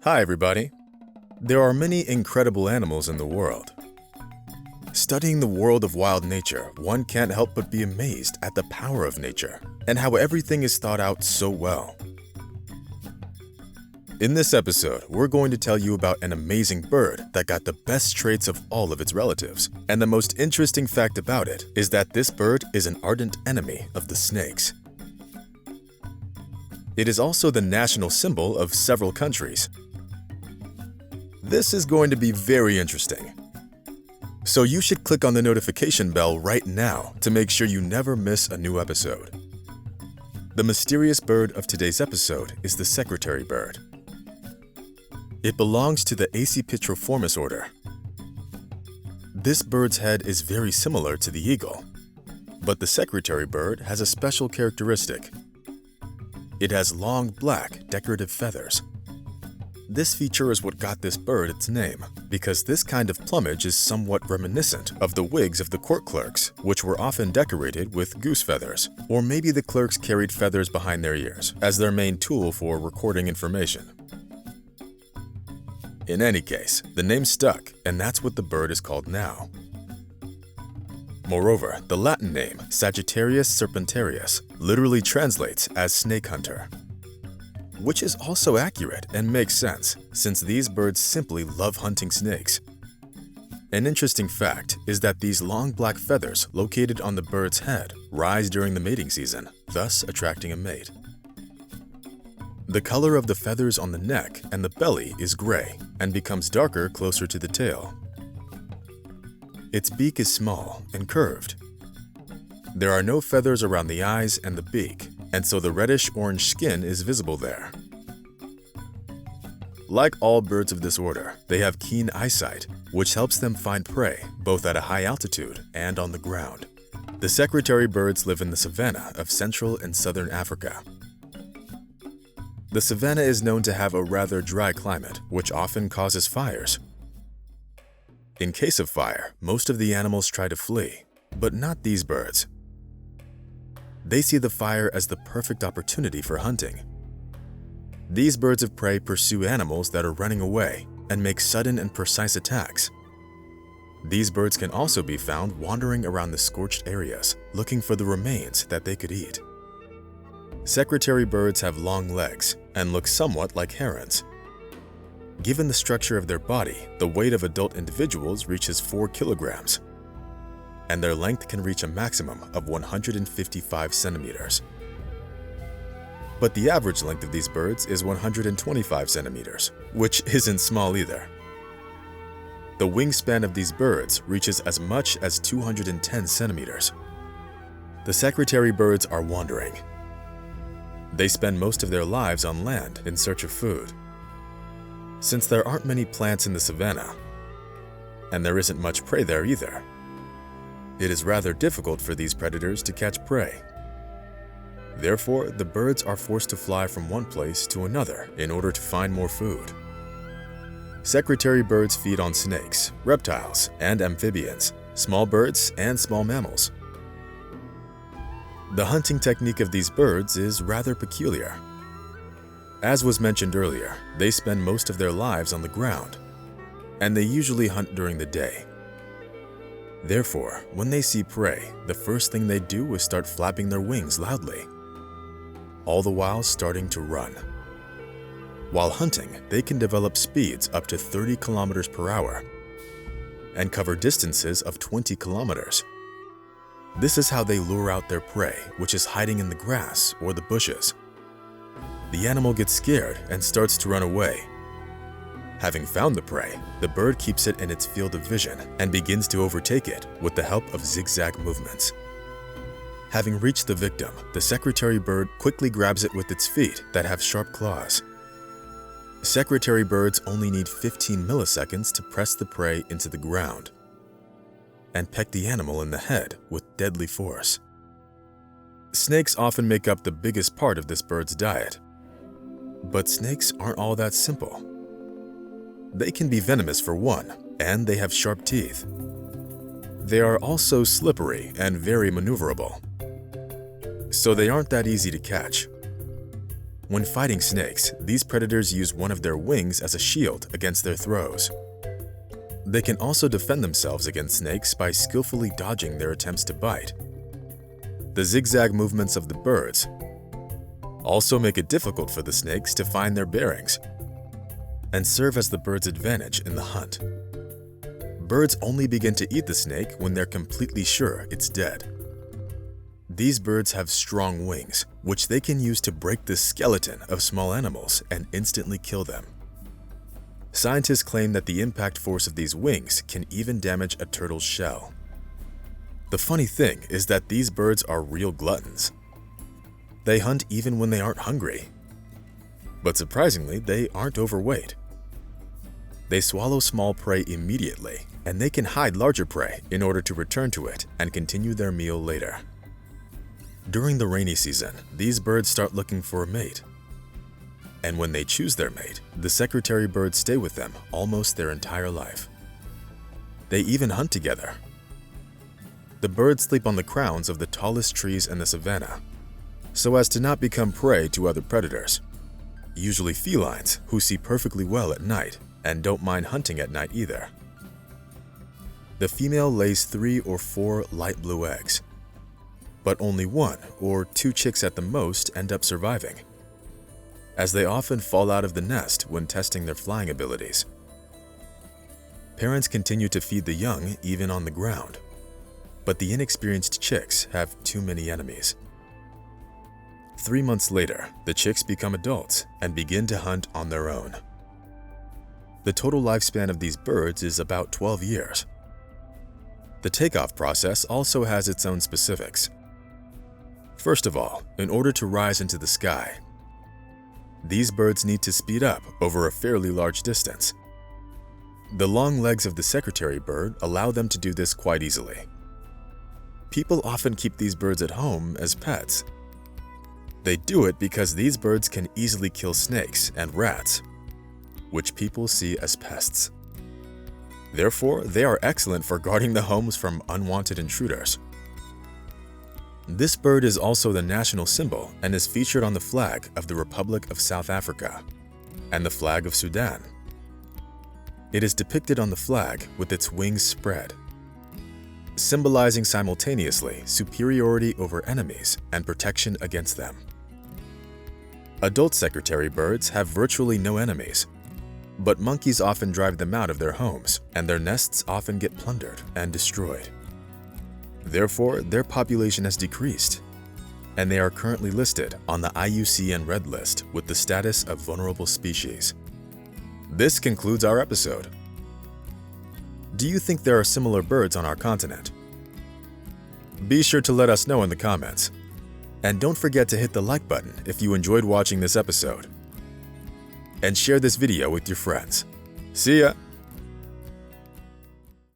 Hi everybody. There are many incredible animals in the world. Studying the world of wild nature, one can't help but be amazed at the power of nature and how everything is thought out so well. In this episode, we're going to tell you about an amazing bird that got the best traits of all of its relatives. And the most interesting fact about it is that this bird is an ardent enemy of the snakes. It is also the national symbol of several countries. This is going to be very interesting. So you should click on the notification bell right now to make sure you never miss a new episode. The mysterious bird of today's episode is the secretary bird. It belongs to the Accipitriformis order. This bird's head is very similar to the eagle, but the secretary bird has a special characteristic. It has long, black, decorative feathers. This feature is what got this bird its name, because this kind of plumage is somewhat reminiscent of the wigs of the court clerks, which were often decorated with goose feathers, or maybe the clerks carried feathers behind their ears as their main tool for recording information. In any case, the name stuck, and that's what the bird is called now. Moreover, the Latin name, Sagittarius serpentarius, literally translates as snake hunter, which is also accurate and makes sense, since these birds simply love hunting snakes. An interesting fact is that these long black feathers located on the bird's head rise during the mating season, thus attracting a mate. The color of the feathers on the neck and the belly is gray and becomes darker closer to the tail. Its beak is small and curved. There are no feathers around the eyes and the beak, and so the reddish-orange skin is visible there. Like all birds of this order, they have keen eyesight, which helps them find prey both at a high altitude and on the ground. The secretary birds live in the savanna of Central and Southern Africa. The savanna is known to have a rather dry climate, which often causes fires. In case of fire, most of the animals try to flee, but not these birds. They see the fire as the perfect opportunity for hunting. These birds of prey pursue animals that are running away and make sudden and precise attacks. These birds can also be found wandering around the scorched areas, looking for the remains that they could eat. Secretary birds have long legs and look somewhat like herons. Given the structure of their body, the weight of adult individuals reaches 4 kilograms, and their length can reach a maximum of 155 centimeters. But the average length of these birds is 125 centimeters, which isn't small either. The wingspan of these birds reaches as much as 210 centimeters. The secretary birds are wandering. They spend most of their lives on land in search of food. Since there aren't many plants in the savanna, and there isn't much prey there either, it is rather difficult for these predators to catch prey. Therefore, the birds are forced to fly from one place to another in order to find more food. Secretary birds feed on snakes, reptiles, and amphibians, small birds, and small mammals. The hunting technique of these birds is rather peculiar. As was mentioned earlier, they spend most of their lives on the ground, and they usually hunt during the day. Therefore, when they see prey, the first thing they do is start flapping their wings loudly, all the while starting to run. While hunting, they can develop speeds up to 30 kilometers per hour and cover distances of 20 kilometers. This is how they lure out their prey, which is hiding in the grass or the bushes. The animal gets scared and starts to run away. Having found the prey, the bird keeps it in its field of vision and begins to overtake it with the help of zigzag movements. Having reached the victim, the secretary bird quickly grabs it with its feet that have sharp claws. Secretary birds only need 15 milliseconds to press the prey into the ground and peck the animal in the head with deadly force. Snakes often make up the biggest part of this bird's diet. But snakes aren't all that simple. They can be venomous for one, and they have sharp teeth. They are also slippery and very maneuverable, so they aren't that easy to catch. When fighting snakes, these predators use one of their wings as a shield against their throws. They can also defend themselves against snakes by skillfully dodging their attempts to bite. The zigzag movements of the birds also make it difficult for the snakes to find their bearings and serve as the bird's advantage in the hunt. Birds only begin to eat the snake when they're completely sure it's dead. These birds have strong wings, which they can use to break the skeleton of small animals and instantly kill them. Scientists claim that the impact force of these wings can even damage a turtle's shell. The funny thing is that these birds are real gluttons. They hunt even when they aren't hungry. But surprisingly, they aren't overweight. They swallow small prey immediately, and they can hide larger prey in order to return to it and continue their meal later. During the rainy season, these birds start looking for a mate. And when they choose their mate, the secretary birds stay with them almost their entire life. They even hunt together. The birds sleep on the crowns of the tallest trees in the savanna, so as to not become prey to other predators, usually felines who see perfectly well at night and don't mind hunting at night either. The female lays 3 or 4 light blue eggs, but only 1 or 2 chicks at the most end up surviving, as they often fall out of the nest when testing their flying abilities. Parents continue to feed the young even on the ground, but the inexperienced chicks have too many enemies. 3 months later, the chicks become adults and begin to hunt on their own. The total lifespan of these birds is about 12 years. The takeoff process also has its own specifics. First of all, in order to rise into the sky, these birds need to speed up over a fairly large distance. The long legs of the secretary bird allow them to do this quite easily. People often keep these birds at home as pets. They do it because these birds can easily kill snakes and rats, which people see as pests. Therefore, they are excellent for guarding the homes from unwanted intruders. This bird is also the national symbol and is featured on the flag of the Republic of South Africa and the flag of Sudan. It is depicted on the flag with its wings spread, symbolizing simultaneously superiority over enemies and protection against them. Adult secretary birds have virtually no enemies, but monkeys often drive them out of their homes, and their nests often get plundered and destroyed. Therefore, their population has decreased, and they are currently listed on the IUCN Red List with the status of vulnerable species. This concludes our episode. Do you think there are similar birds on our continent? Be sure to let us know in the comments. And don't forget to hit the like button if you enjoyed watching this episode. And share this video with your friends. See ya!